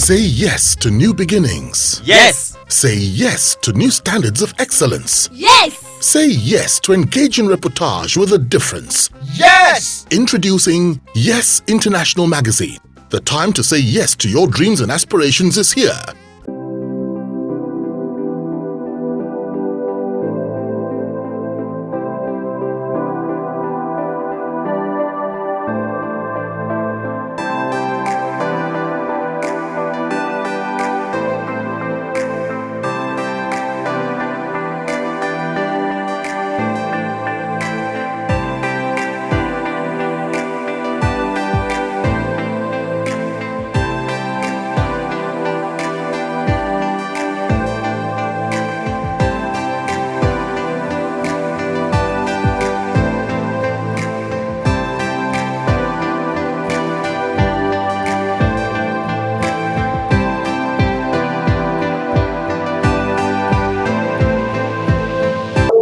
Say yes to new beginnings. Yes. Say yes to new standards of excellence. Yes. Say yes to engaging reportage with a difference. Yes. Introducing Yes International Magazine. The time to say yes to your dreams and aspirations is here.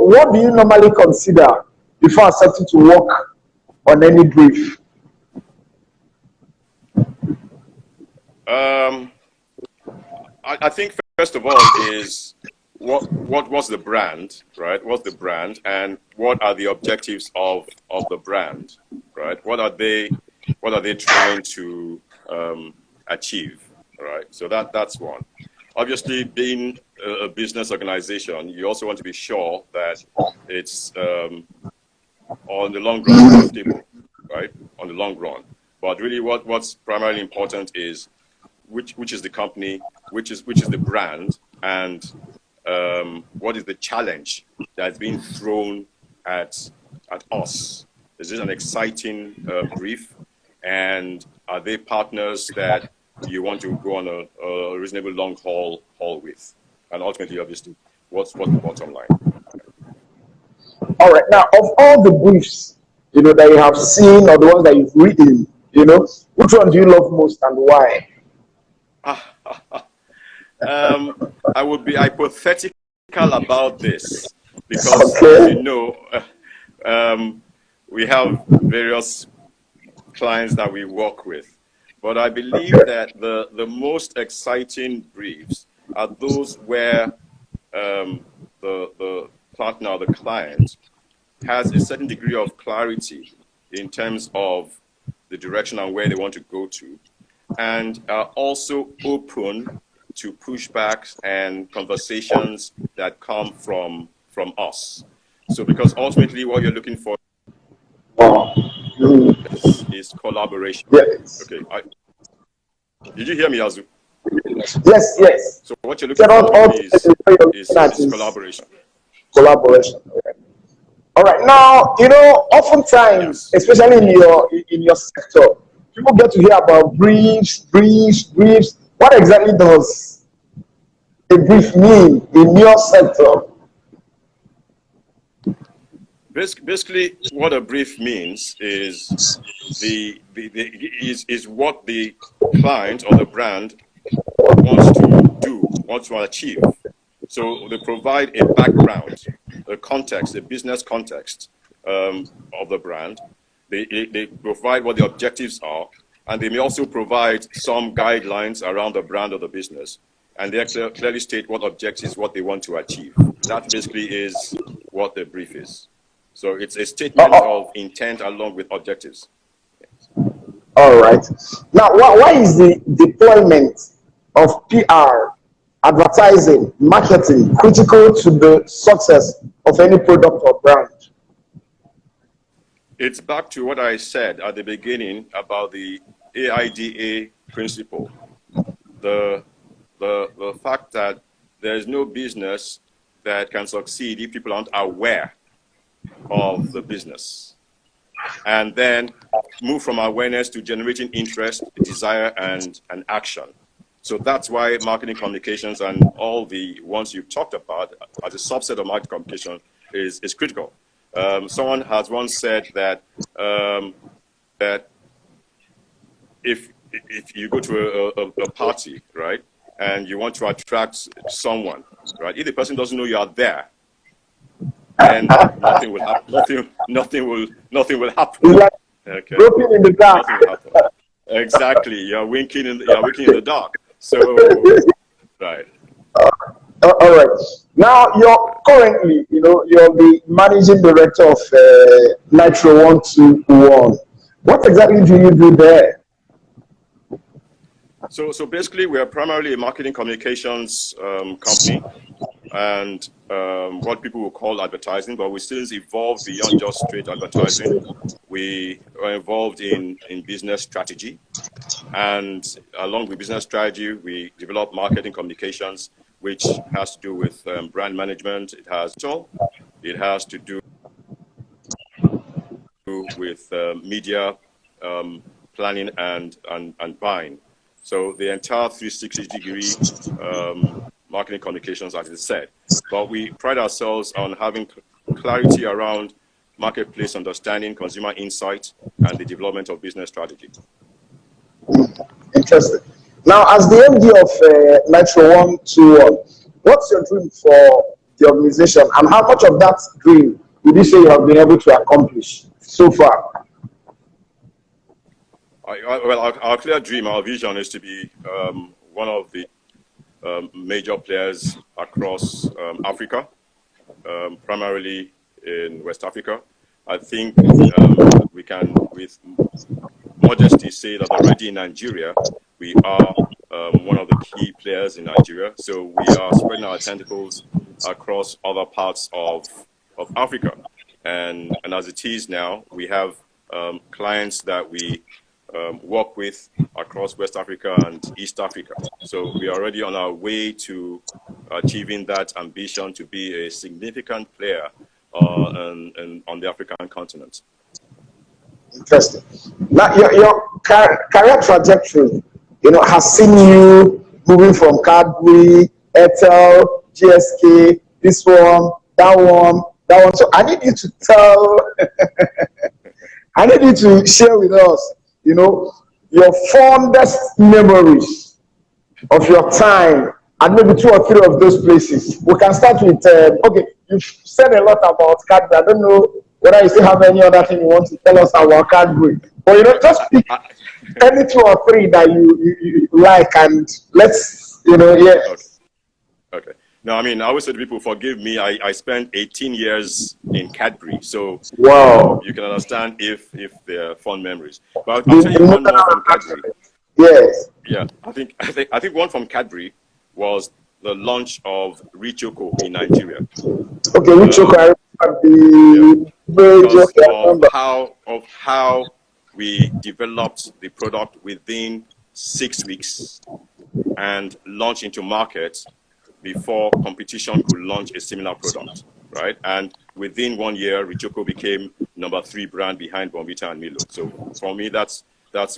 What do you normally consider before accepting to work on any brief? I think first of all is what's the brand, right? What's the brand, and what are the objectives of the brand, right? What are they trying to achieve, right? So that's one. Obviously, being a business organization, you also want to be sure that it's on the long run profitable, right? On the long run. But really, what's primarily important is which is the company, which is the brand, and what is the challenge that's being thrown at us. Is this an exciting brief, and are they partners that you want to go on a reasonable long haul with? And ultimately, obviously, what's the bottom line? All right. Now, of all the briefs, that you have seen or the ones that you've written, which one do you love most and why? I would be hypothetical about this because, as you know, we have various clients that we work with. But I believe that the most exciting briefs are those where the partner or the client has a certain degree of clarity in terms of the direction and where they want to go to, and are also open to pushbacks and conversations that come from us. So because ultimately what you're looking for is collaboration. Yes. Okay. Did you hear me, Azuh? Yes. So what you're looking for is collaboration. Collaboration. Okay. All right. Now, oftentimes, especially in your sector, people get to hear about briefs. What exactly does a brief mean in your sector? Basically, what a brief means is is what the client or the brand wants to achieve. So they provide a background, a context, a business context of the brand. They provide what the objectives are, and they may also provide some guidelines around the brand or the business. And they clearly state what objectives, what they want to achieve. That basically is what the brief is. So it's a statement of intent along with objectives. All right. Now, why is the deployment of PR, advertising, marketing critical to the success of any product or brand? It's back to what I said at the beginning about the AIDA principle. The fact that there is no business that can succeed if people aren't aware of the business, and then move from awareness to generating interest, desire, and action. So that's why marketing communications and all the ones you've talked about as a subset of marketing communication is critical. Someone has once said that that if you go to a party, right, and you want to attract someone, right, if the person doesn't know you are there, then nothing will happen. Nothing will happen. It's like okay. groping in the dark. Exactly. You're winking in the dark. So, right. All right. Now you're currently, you're the managing director of Nitro 121. What exactly do you do there? So basically, we are primarily a marketing communications company, and what people will call advertising, but we still evolve beyond just straight advertising. We are involved in business strategy, and along with business strategy, we develop marketing communications, which has to do with brand management. It has to do with media planning and buying. So the entire 360-degree marketing communications, as it said. But we pride ourselves on having clarity around marketplace understanding, consumer insight, and the development of business strategy. Interesting. Now, as the MD of Nitro 121, what's your dream for the organization, and how much of that dream would you say you have been able to accomplish so far? Well, our clear dream, our vision is to be one of the major players across Africa, primarily in West Africa. I think we can, with modesty, say that already in Nigeria, we are one of the key players in Nigeria. So we are spreading our tentacles across other parts of Africa. And as it is now, we have clients that we work with across West Africa and East Africa. So we are already on our way to achieving that ambition to be a significant player on the African continent. Interesting. Now, your career trajectory, has seen you moving from Cadbury, Airtel, GSK, this one, that one, that one. So I need you to I need you to share with us, your fondest memories of your time, and maybe 2 or 3 of those places. We can start with, okay, you've said a lot about Cadbury. I don't know whether you still have any other thing you want to tell us about Cadbury. But, just pick any 2 or 3 that you like, and let's, Okay. No, I mean, I always say to people, forgive me, I spent 18 years in Cadbury, so wow. You can understand if they're fond memories. But I'll tell you one more from Cadbury. Yes. Yeah, I think one from Cadbury was the launch of Richoko in Nigeria. Okay, Richoko, because of how we developed the product within 6 weeks and launched into market before competition could launch a similar product, right? And within 1 year, Richoko became number 3 brand behind Bonvita and Milo. So for me, that's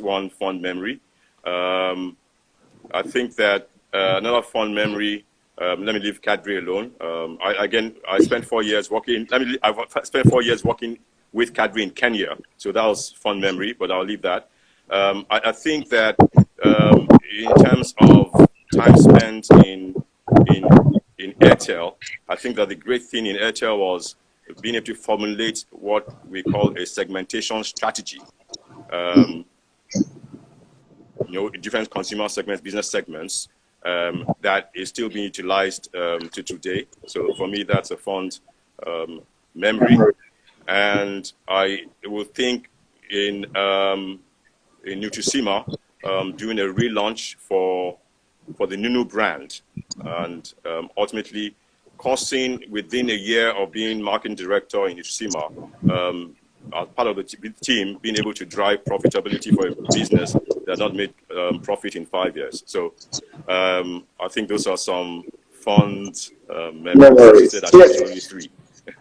one fond memory. I think that another fond memory. Let me leave Cadbury alone. I spent 4 years working. I spent 4 years working with Cadbury in Kenya, so that was fun memory. But I'll leave that. I think that in terms of time spent in Airtel, I think that the great thing in Airtel was being able to formulate what we call a segmentation strategy. Different consumer segments, business segments, that is still being utilized to today. So for me, that's a fond memory. And I will think in Nutricima, doing a relaunch for the Nunu brand, and ultimately causing within a year of being marketing director in Nutricima, as part of the team, being able to drive profitability for a business that not made profit in 5 years. So I think those are some fond memories. Yes. Only 3.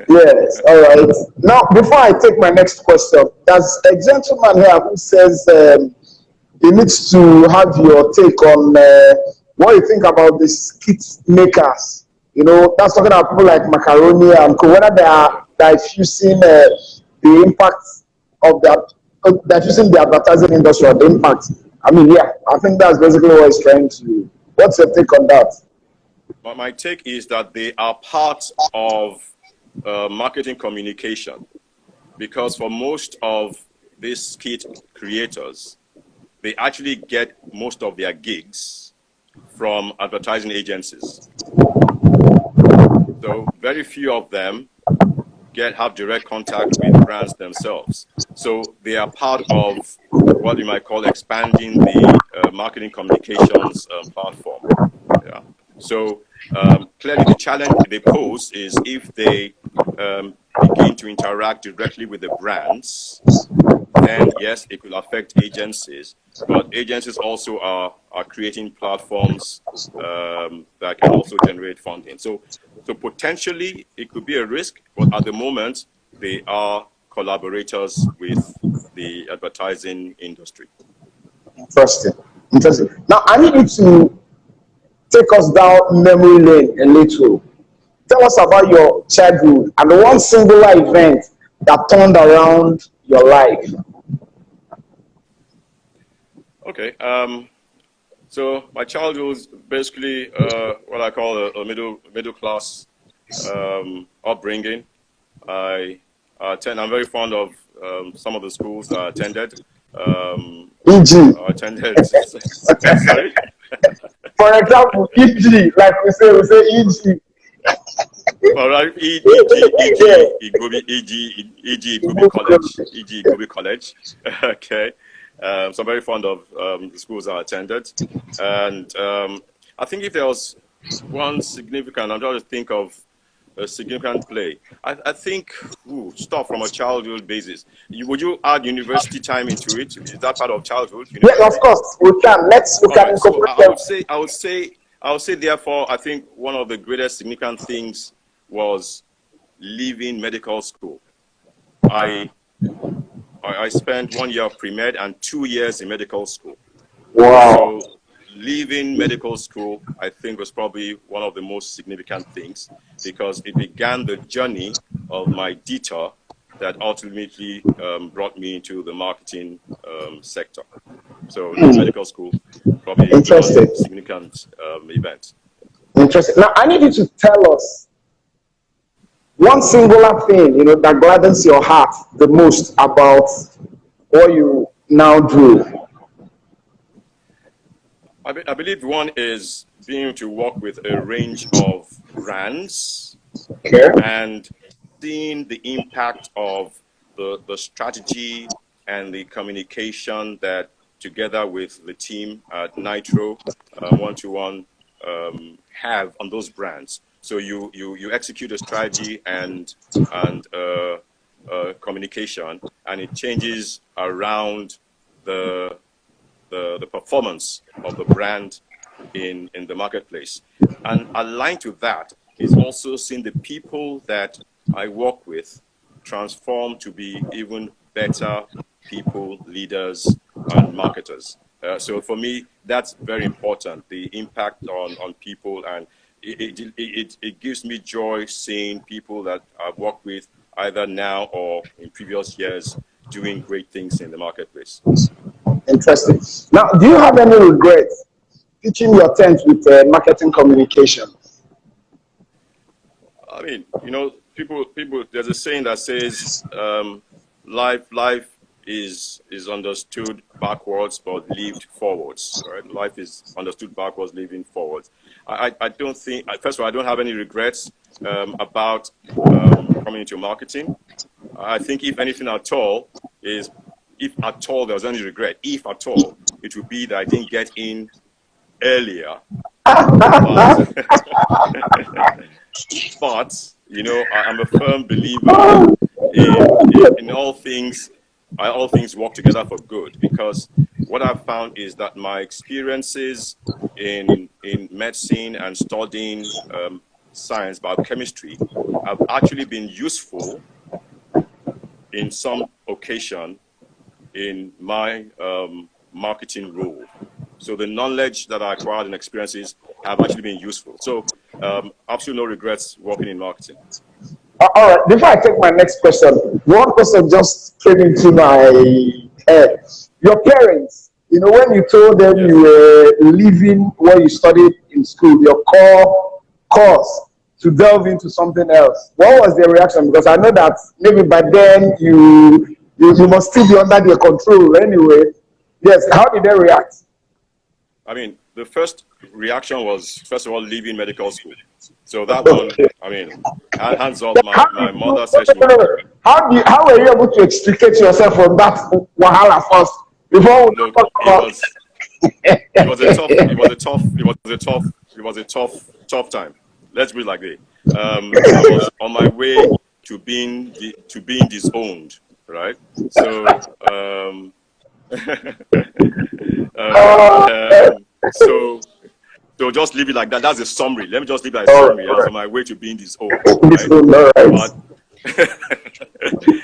Yes, all right. Now, before I take my next question, there's a gentleman here who says he needs to have your take on what you think about the skit makers. That's talking about people like Macaroni and whether they are diffusing the impact of that, diffusing the advertising industry or the impact. I mean, yeah, I think that's basically what he's trying to do. What's your take on that? My take is that they are part of marketing communication, because for most of these skit creators, they actually get most of their gigs from advertising agencies. So very few of them have direct contact with brands themselves. So they are part of what you might call expanding the marketing communications platform. Yeah. So clearly the challenge they pose is if they begin to interact directly with the brands, then yes, it will affect agencies. But agencies also are creating platforms that can also generate funding. So potentially it could be a risk, but at the moment they are collaborators with the advertising industry. Interesting. Interesting. Now I need you to take us down memory lane a little. Tell us about your childhood and one singular event that turned around your life. Okay. So my childhood was basically what I call a middle class upbringing. I'm very fond of some of the schools that I attended. E.g. I attended. Sorry. For example, E.g. like we say E.g. All right. Yeah. Igobi College. Igobi College. Okay. So I'm very fond of the schools I attended, and I think if there was one significant, I'm trying to think of a significant play. I think stuff from a childhood basis. Would you add university time into it? Is that part of childhood? Yes, University? of course. We can. We All can right. So incorporate them. I would say. Therefore, I think one of the greatest significant things was leaving medical school. I spent 1 year of pre-med and 2 years in medical school. Wow. So leaving medical school, I think, was probably one of the most significant things because it began the journey of my detour that ultimately brought me into the marketing sector. So medical school, probably one significant event. Interesting. Now I need you to tell us one singular thing, that gladdens your heart the most about what you now do. I believe one is being able to work with a range of brands and seeing the impact of the strategy and the communication that together with the team at Nitro one-to-one have on those brands. So you execute a strategy and communication, and it changes around the performance of the brand in the marketplace. And aligned to that is also seeing the people that I work with transform to be even better people, leaders, and marketers. So for me, that's very important, the impact on people. And it gives me joy seeing people that I've worked with either now or in previous years doing great things in the marketplace. Interesting. Now, do you have any regrets teaching your tent with marketing communication? I mean, people. There's a saying that says, life is understood backwards but lived forwards. Right? Life is understood backwards, living forwards. I don't think. First of all, I don't have any regrets about coming into marketing. I think if anything at all if at all there was any regret, if at all, it would be that I didn't get in earlier. But I'm a firm believer in all things. All things work together for good, because what I've found is that my experiences in medicine and studying science, biochemistry, have actually been useful in some occasion in my marketing role. So the knowledge that I acquired and experiences have actually been useful. So absolutely no regrets working in marketing. All right. Before I take my next question, one question just came into my head. Your parents, when you told them you were leaving what you studied in school, your core course, to delve into something else, what was their reaction? Because I know that maybe by then you must still be under their control anyway. Yes. How did they react? I mean, the first reaction was, first of all, leaving medical school. So that one, I mean, hands off. My mother said she would. How were you able to extricate yourself from that wahala first before we Look, talk about? it was a tough, it was a tough, it was a tough, it was a tough time. Let's be like that. I was on my way to being disowned, right? So, so just leave it like that. That's a summary. Let me just leave it as a summary. I was on my way to being disowned, right? But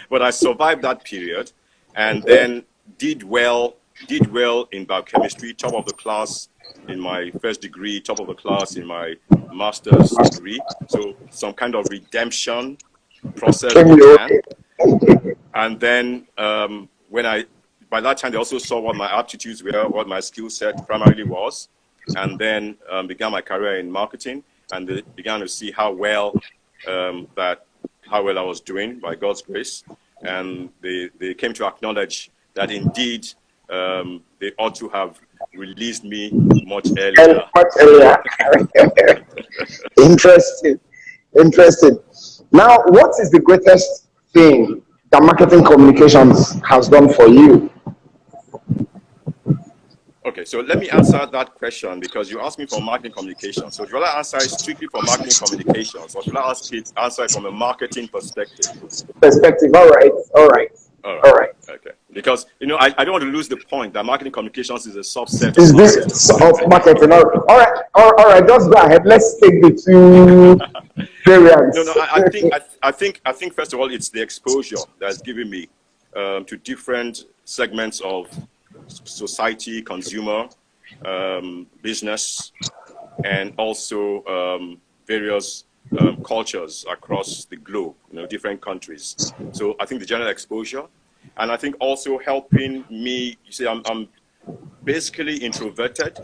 but I survived that period, and then did well in biochemistry, top of the class in my first degree, top of the class in my master's degree. So some kind of redemption process began. And then by that time, they also saw what my aptitudes were, what my skill set primarily was, and then began my career in marketing, and they began to see how well I was doing by God's grace, and they came to acknowledge that indeed they ought to have released me much earlier. Interesting. Now, what is the greatest thing that marketing communications has done for you? Okay, so let me answer that question because you asked me for marketing communications. So should I answer it strictly for marketing communications, or should I answer it from a marketing perspective? All right. Okay. Because I don't want to lose the point that marketing communications is a subset Is of this of marketing? All right. Just go ahead. Let's take the two variants. No. I think first of all, it's the exposure that's given me to different segments of society, consumer, business, and also various cultures across the globe, different countries. So I think the general exposure, and I think also helping me. You see, I'm basically introverted.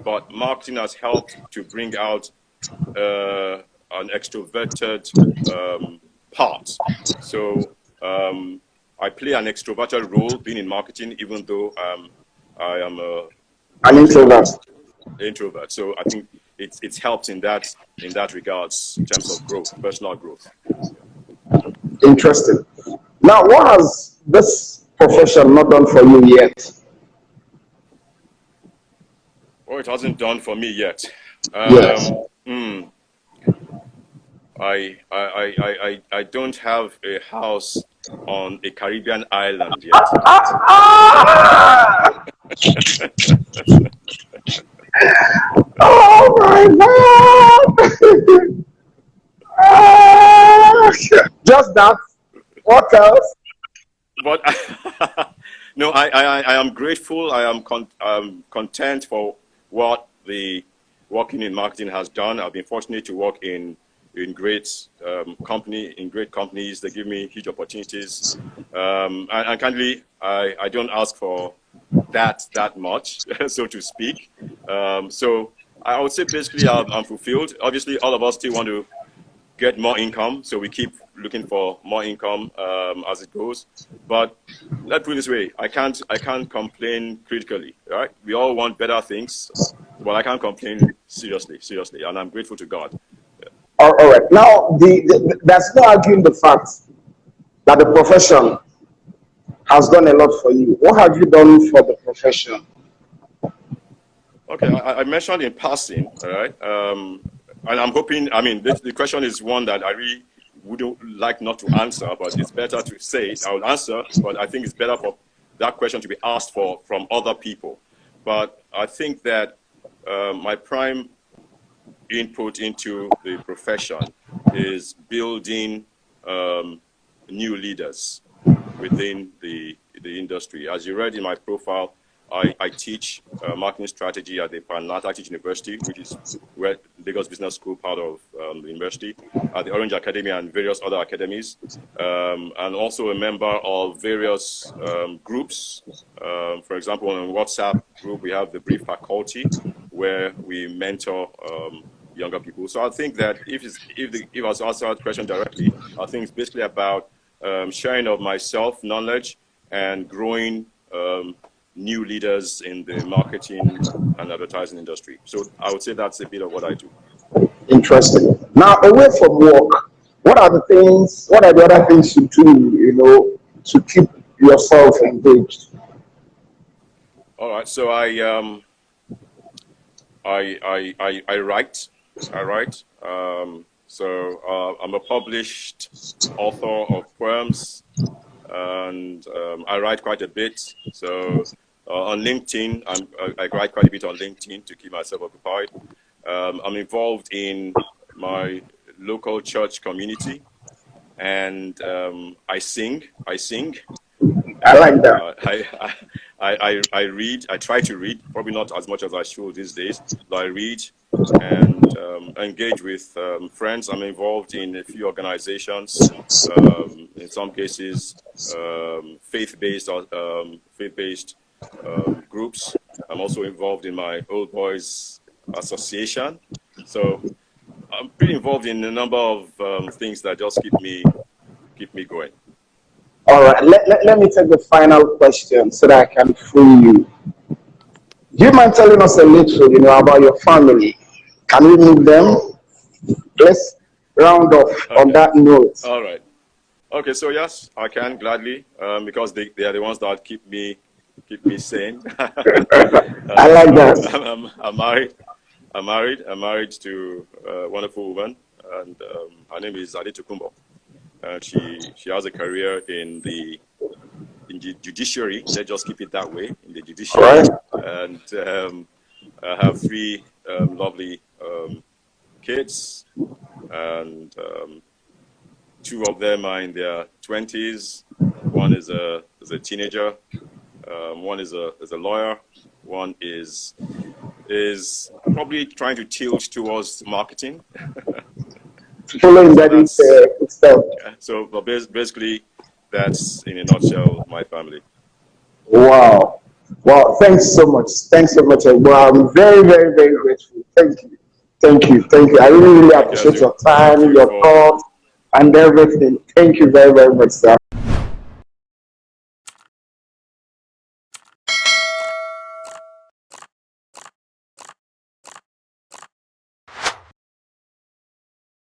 But marketing has helped to bring out an extroverted part. So I play an extroverted role being in marketing, even though I am an introvert. So I think it's helped in that regards in terms of growth, personal growth. Interesting. Now, what has this profession not done for you yet? Oh, it hasn't done for me yet. Yes. I don't have a house on a Caribbean island yet. Oh my God! Just that. What else? But no, I am grateful. I am content for what the working in marketing has done. I've been fortunate to work in great companies. They give me huge opportunities, and kindly, I don't ask for that much, so to speak. So I would say basically I'm fulfilled. Obviously, all of us still want to get more income, so we keep looking for more income as it goes. But let's put it this way: I can't complain critically. Right? We all want better things, but I can't complain seriously, and I'm grateful to God. All right. Now, there's no arguing the fact that the profession has done a lot for you. What have you done for the profession? Okay, I mentioned in passing, all right, and I'm hoping. I mean, the question is one that I really wouldn't like not to answer, but it's better to say it. I will answer, but I think it's better for that question to be asked from other people. But I think that my prime input into the profession is building new leaders within the industry. As you read in my profile, I teach marketing strategy at the Pan-Atlantic University, which is where Lagos Business School, part of the university, at the Orange Academy and various other academies, and also a member of various groups. For example, on a WhatsApp group, we have the Brief Faculty, where we mentor younger people. So I think that if I was asked that question directly, I think it's basically about sharing of myself, knowledge, and growing new leaders in the marketing and advertising industry. So I would say that's a bit of what I do. Interesting. Now, away from work, what are the other things you do, to keep yourself engaged? All right. So I write. I'm a published author of poems, and I write quite a bit. So on LinkedIn, I write quite a bit on LinkedIn to keep myself occupied. I'm involved in my local church community, and I sing. I like that. I read. I try to read, probably not as much as I should these days, but I read and engage with friends. I'm involved in a few organizations, in some cases faith-based groups. I'm also involved in my Old Boys Association. So I'm pretty involved in a number of things that just keep me going. All right, let me take the final question so that I can free you. Do you mind telling us a little, about your family? Can we meet them? Let's round off on that note. All right. Okay, so yes, I can gladly, because they are the ones that keep me sane. I like that. I'm married to a wonderful woman, and her name is Arinze. She has a career in the judiciary. Let's just keep it that way, in the judiciary. Right. And I have three lovely kids, and two of them are in their 20s. One is a teenager. One is a lawyer. One is probably trying to tilt towards marketing. Following that is itself. So, but basically, that's in a nutshell my family. Wow. Wow. Thanks so much. Well, I'm very, very, very grateful. Thank you. I really, really appreciate your time, your thoughts, and everything. Thank you very, very much, sir.